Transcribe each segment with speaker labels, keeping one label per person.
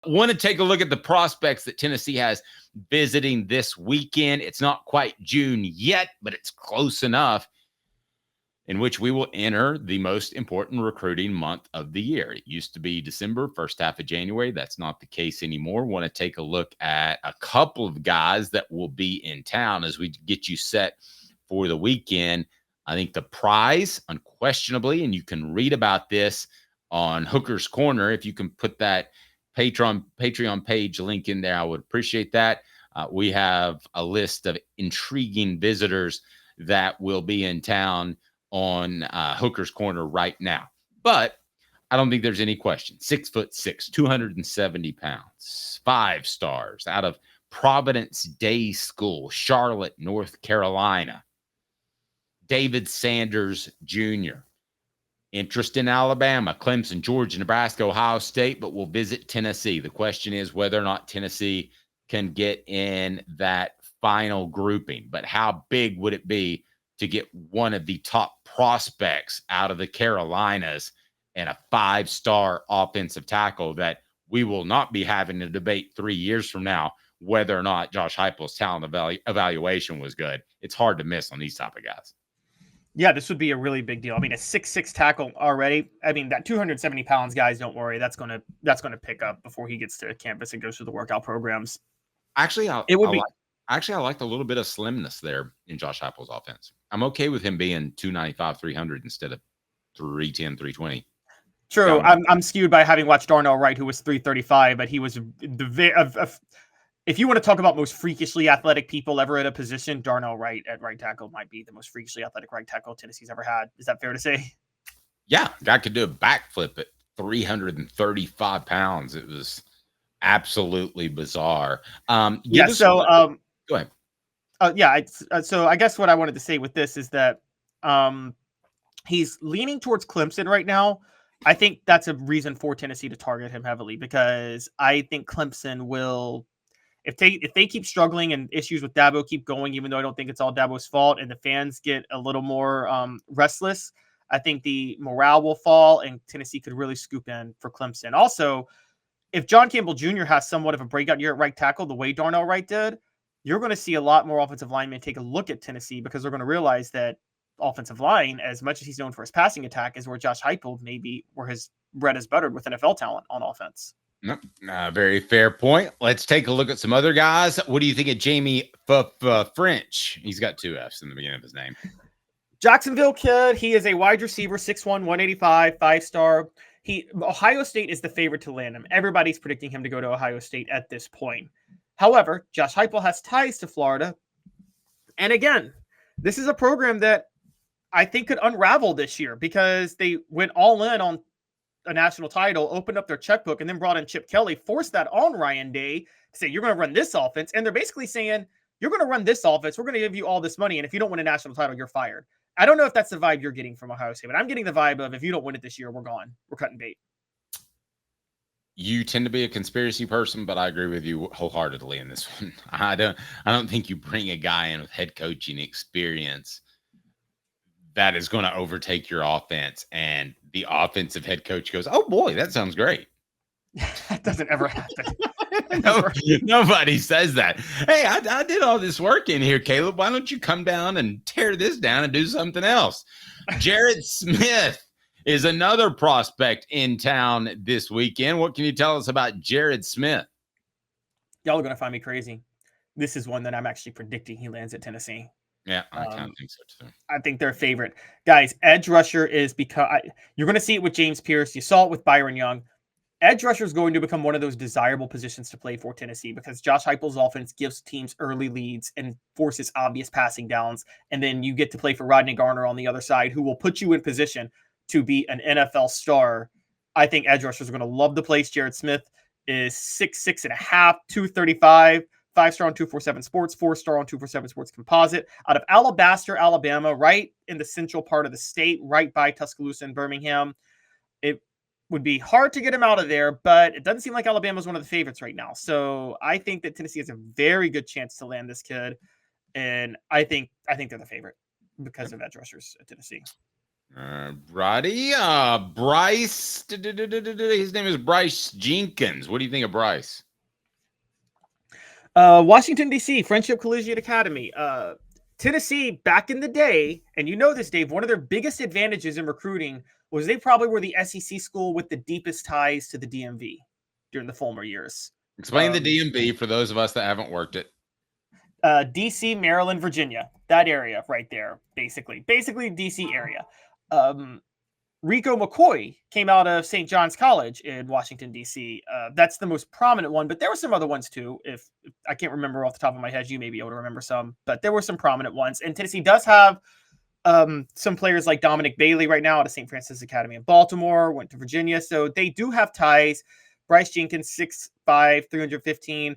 Speaker 1: Want to take a look at the prospects that Tennessee has visiting this weekend. It's not quite June yet, but it's close enough, in which we will enter the most important recruiting month of the year. It used to be December, first half of January. That's not the case anymore. Want to take a look at a couple of guys that will be in town as we get you set for the weekend. I think the prize, unquestionably, and you can read about this on Hooker's Corner. If you can put that Patreon page link in there, I would appreciate that. We have a list of intriguing visitors that will be in town on Hooker's Corner right now. But I don't think there's any question. 6'6", 270 pounds, 5 stars out of Providence Day School, Charlotte, North Carolina. David Sanders Jr. Interest in Alabama, Clemson, Georgia, Nebraska, Ohio State, but will visit Tennessee. The question is whether or not Tennessee can get in that final grouping. But how big would it be to get one of the top prospects out of the Carolinas and a 5-star offensive tackle that we will not be having a debate 3 years from now whether or not Josh Heupel's talent evaluation was good? It's hard to miss on these type of guys.
Speaker 2: Yeah, this would be a really big deal. I mean, a 6'6" tackle already. I mean, that 270 pounds, guys, don't worry. That's gonna pick up before he gets to campus and goes through the workout programs.
Speaker 1: Actually, I liked a little bit of slimness there in Josh Heupel's offense. I'm okay with him being 295, 300 instead of 310, 320.
Speaker 2: True. I'm skewed by having watched Darnell Wright, who was 335, but he was if you want to talk about most freakishly athletic people ever at a position, Darnell Wright at right tackle might be the most freakishly athletic right tackle Tennessee's ever had. Is that fair to say?
Speaker 1: Yeah, guy could do a backflip at 335 pounds. It was absolutely bizarre.
Speaker 2: Go ahead. So I guess what I wanted to say with this is that he's leaning towards Clemson right now. I think that's a reason for Tennessee to target him heavily, because I think Clemson will, if they keep struggling and issues with Dabo keep going, even though I don't think it's all Dabo's fault, and the fans get a little more restless, I think the morale will fall and Tennessee could really scoop in for Clemson. Also, if John Campbell Jr. has somewhat of a breakout year at right tackle, the way Darnell Wright did, you're going to see a lot more offensive linemen take a look at Tennessee, because they're going to realize that offensive line, as much as he's known for his passing attack, is where Josh Heupel maybe where his bread is buttered with NFL talent on offense.
Speaker 1: Very fair point. Let's take a look at some other guys. What do you think of Jamie French? He's got 2 F's in the beginning of his name.
Speaker 2: Jacksonville kid. He is a wide receiver, 6'1", 185, 5-star. Ohio State is the favorite to land him. Everybody's predicting him to go to Ohio State at this point. However, Josh Heupel has ties to Florida. And again, this is a program that I think could unravel this year, because they went all in on a national title, opened up their checkbook, and then brought in Chip Kelly, forced that on Ryan Day to say, you're going to run this offense. And they're basically saying, you're going to run this offense. We're going to give you all this money. And if you don't win a national title, you're fired. I don't know if that's the vibe you're getting from Ohio State, but I'm getting the vibe of, if you don't win it this year, we're gone. We're cutting bait.
Speaker 1: You tend to be a conspiracy person, but I agree with you wholeheartedly in this one. I don't think you bring a guy in with head coaching experience that is going to overtake your offense, and the offensive head coach goes, oh boy, that sounds great.
Speaker 2: That doesn't ever happen.
Speaker 1: Nobody says that. Hey, I did all this work in here, Caleb. Why don't you come down and tear this down and do something else? Jared Smith is another prospect in town this weekend. What can you tell us about Jared Smith?
Speaker 2: Y'all are going to find me crazy. This is one that I'm actually predicting he lands at Tennessee.
Speaker 1: Yeah, I kind of think so too.
Speaker 2: I think they're a favorite. Guys, edge rusher is you're going to see it with James Pierce. You saw it with Byron Young. Edge rusher is going to become one of those desirable positions to play for Tennessee, because Josh Heupel's offense gives teams early leads and forces obvious passing downs. And then you get to play for Rodney Garner on the other side, who will put you in position to be an NFL star. I think edge rushers are going to love the place. Jared Smith is 6'6.5", 235, 5-star on 247 Sports, 4-star on 247 Sports Composite, out of Alabaster, Alabama, right in the central part of the state, right by Tuscaloosa and Birmingham. It would be hard to get him out of there, but it doesn't seem like Alabama's one of the favorites right now. So I think that Tennessee has a very good chance to land this kid, and I think they're the favorite because of edge rushers at Tennessee.
Speaker 1: Righty. Bryce. His name is Bryce Jenkins. What do you think of Bryce?
Speaker 2: Washington, D.C., Friendship Collegiate Academy. Tennessee, back in the day, and you know this, Dave, one of their biggest advantages in recruiting was they probably were the SEC school with the deepest ties to the DMV during the Fulmer years.
Speaker 1: Explain the DMV for those of us that haven't worked it.
Speaker 2: DC, Maryland, Virginia, that area right there, basically DC area. Rico McCoy came out of St. John's College in Washington, D.C. That's the most prominent one, but there were some other ones too. If I can't remember off the top of my head, you may be able to remember some, but there were some prominent ones. And Tennessee does have some players like Dominic Bailey right now out of St. Francis Academy in Baltimore, went to Virginia. So they do have ties. Bryce Jenkins, 6'5", 315.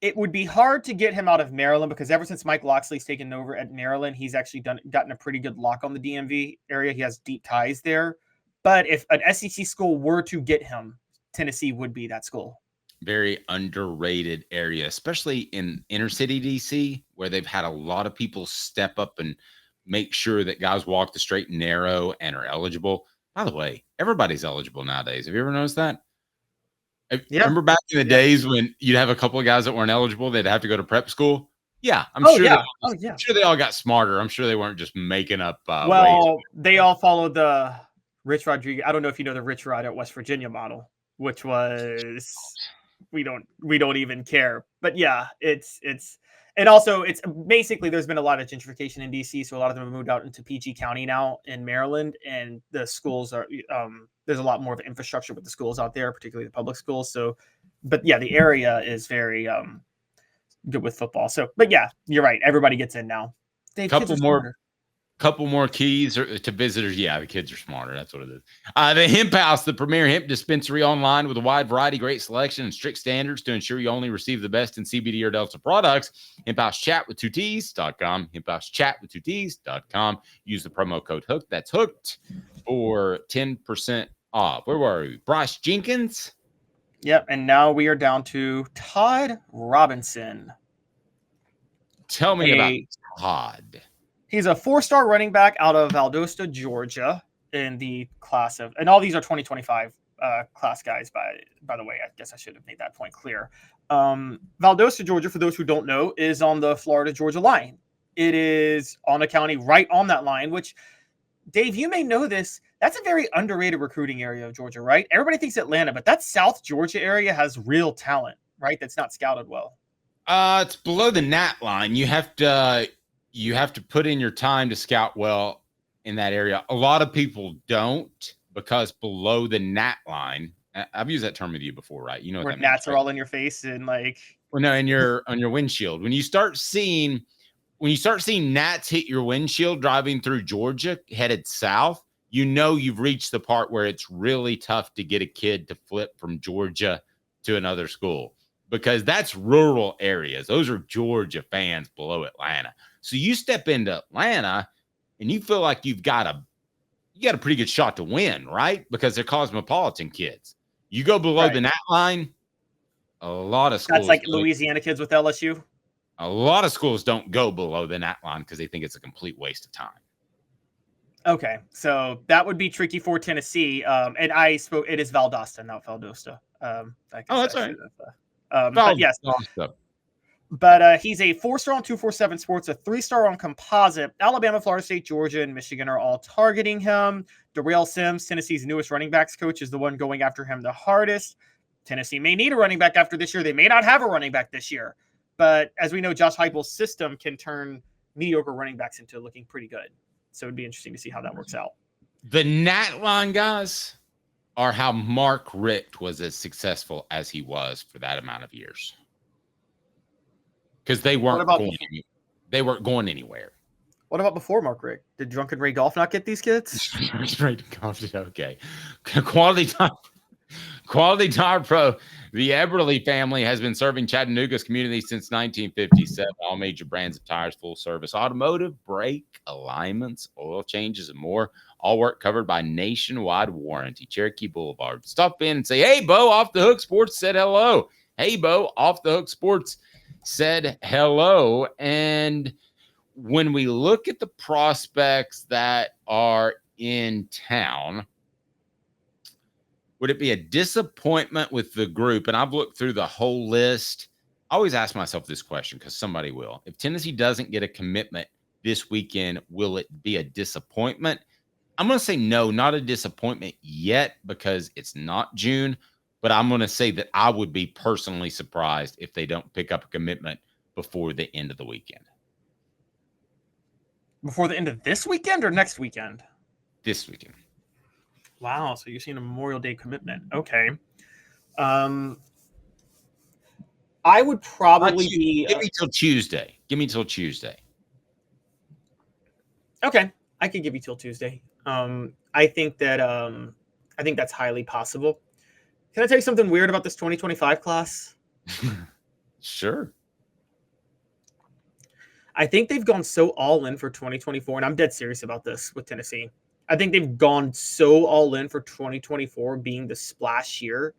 Speaker 2: It would be hard to get him out of Maryland because ever since Mike Loxley's taken over at Maryland, he's actually gotten a pretty good lock on the DMV area. He has deep ties there. But if an SEC school were to get him, Tennessee would be that school.
Speaker 1: Very underrated area, especially in inner city DC, where they've had a lot of people step up and make sure that guys walk the straight and narrow and are eligible. By the way, everybody's eligible nowadays. Have you ever noticed that? Yeah. Remember back in the days when you'd have a couple of guys that weren't eligible, they'd have to go to prep school? Yeah, I'm sure they all got smarter. I'm sure they weren't just making up ways.
Speaker 2: They all followed the Rich Rodriguez. I don't know if you know the Rich Rod at West Virginia model, which was we don't even care. But yeah, it's and also it's basically there's been a lot of gentrification in DC, so a lot of them have moved out into PG County now in Maryland, and the schools are there's a lot more of infrastructure with the schools out there, particularly the public schools. So, but yeah, the area is very good with football. So, but yeah, you're right. Everybody gets in now.
Speaker 1: Couple more keys to visitors. Yeah, the kids are smarter. That's what it is. The Hemp House, the premier hemp dispensary online with a wide variety, great selection, and strict standards to ensure you only receive the best in CBD or Delta products. Hemp House Chat with 2Ts.com. Hemp House Chat with 2Ts.com. Use the promo code HOOKED. That's hooked for 10% off. Where were we? Bryce Jenkins.
Speaker 2: Yep. And now we are down to Todd Robinson.
Speaker 1: Tell me about Todd.
Speaker 2: He's a 4-star running back out of Valdosta, Georgia, in the class of, and all these are 2025 class guys, by the way. I guess I should have made that point clear. Valdosta, Georgia, for those who don't know, is on the Florida-Georgia line. It is on a county right on that line, which, Dave, you may know this. That's a very underrated recruiting area of Georgia, right? Everybody thinks Atlanta, but that South Georgia area has real talent, right? That's not scouted well.
Speaker 1: It's below the gnat line. You have to put in your time to scout well in that area. A lot of people don't because below the gnat line, I've used that term with you before, right? You know
Speaker 2: where gnats are all in your face and like.
Speaker 1: Well, no, on your windshield. When you start seeing gnats hit your windshield driving through Georgia headed south, you know you've reached the part where it's really tough to get a kid to flip from Georgia to another school because that's rural areas. Those are Georgia fans below Atlanta. So you step into Atlanta and you feel like you got a pretty good shot to win, right? Because they're cosmopolitan kids. You go below the gnat line, a lot of schools.
Speaker 2: That's like Louisiana kids with LSU.
Speaker 1: A lot of schools don't go below the gnat line because they think it's a complete waste of time.
Speaker 2: Okay, so that would be tricky for Tennessee. And I spoke. It is Valdosta, not Valdosta.
Speaker 1: That's right.
Speaker 2: But yes. But he's a 4-star on 247 Sports, a 3-star on Composite. Alabama, Florida State, Georgia, and Michigan are all targeting him. Darrell Sims, Tennessee's newest running backs coach, is the one going after him the hardest. Tennessee may need a running back after this year. They may not have a running back this year. But as we know, Josh Heupel's system can turn mediocre running backs into looking pretty good. So it'd be interesting to see how that works out.
Speaker 1: The gnat line guys are how Mark Richt was as successful as he was for that amount of years. Because they weren't going anywhere.
Speaker 2: What about before Mark Richt? Did Drunken Ray Golf not get these kids?
Speaker 1: Okay. Quality Tire Pro. The Eberle family has been serving Chattanooga's community since 1957. All major brands of tires, full service automotive, brake, alignments, oil changes, and more. All work covered by nationwide warranty. Cherokee Blvd. Stop in and say, hey, Bo, Off the Hook Sports said hello. Hey, Bo, Off the Hook Sports said hello. And when we look at the prospects that are in town, would it be a disappointment with the group? And I've looked through the whole list. I always ask myself this question because somebody will. If Tennessee doesn't get a commitment this weekend, will it be a disappointment? I'm going to say no, not a disappointment yet because it's not June. But I'm going to say that I would be personally surprised if they don't pick up a commitment before the end of the weekend.
Speaker 2: Before the end of this weekend or next weekend?
Speaker 1: This weekend.
Speaker 2: Wow, so you're seeing a Memorial Day commitment. Okay. I would probably be...
Speaker 1: Give me till Tuesday. Give me till Tuesday.
Speaker 2: Okay, I could give you till Tuesday. I think that's highly possible. Can I tell you something weird about this 2025 class?
Speaker 1: Sure.
Speaker 2: I think they've gone so all in for 2024, and I'm dead serious about this with Tennessee. I think they've gone so all in for 2024 being the splash year.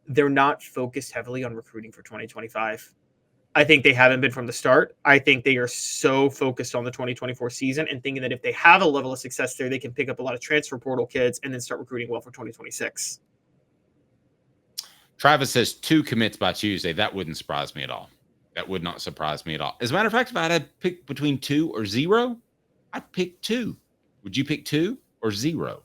Speaker 2: They're not focused heavily on recruiting for 2025. I think they haven't been from the start. I think they are so focused on the 2024 season and thinking that if they have a level of success there, they can pick up a lot of transfer portal kids and then start recruiting well for 2026.
Speaker 1: Travis says 2 commits by Tuesday. That wouldn't surprise me at all. That would not surprise me at all. As a matter of fact, if I had to pick between 2 or 0, I'd pick 2. Would you pick 2 or 0?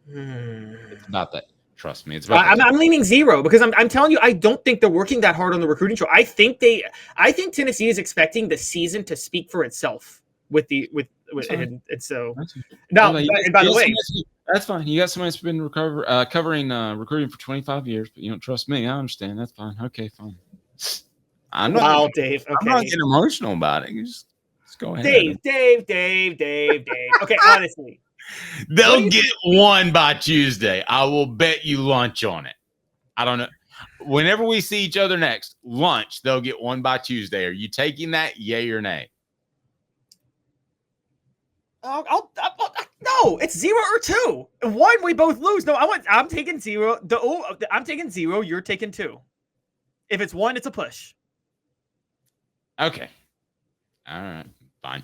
Speaker 1: It's about that. Trust me. It's about
Speaker 2: I'm leaning 0 because I'm telling you, I don't think they're working that hard on the recruiting show. I think Tennessee is expecting the season to speak for itself and so now, and by the way,
Speaker 1: that's fine. You got somebody that's been covering recruiting for 25 years, but you don't trust me. I understand. That's fine. Okay, fine.
Speaker 2: Dave. Okay.
Speaker 1: I'm not getting emotional about it. Just go ahead.
Speaker 2: Dave. Okay, honestly.
Speaker 1: They'll get 1 by Tuesday. I will bet you lunch on it. I don't know. Whenever we see each other next, lunch, they'll get 1 by Tuesday. Are you taking that? Yay or nay?
Speaker 2: No, it's 0 or 2. 1, we both lose. No, I'm taking 0. I'm taking 0. You're taking 2. If it's 1, it's a push.
Speaker 1: Okay. All right. Fine.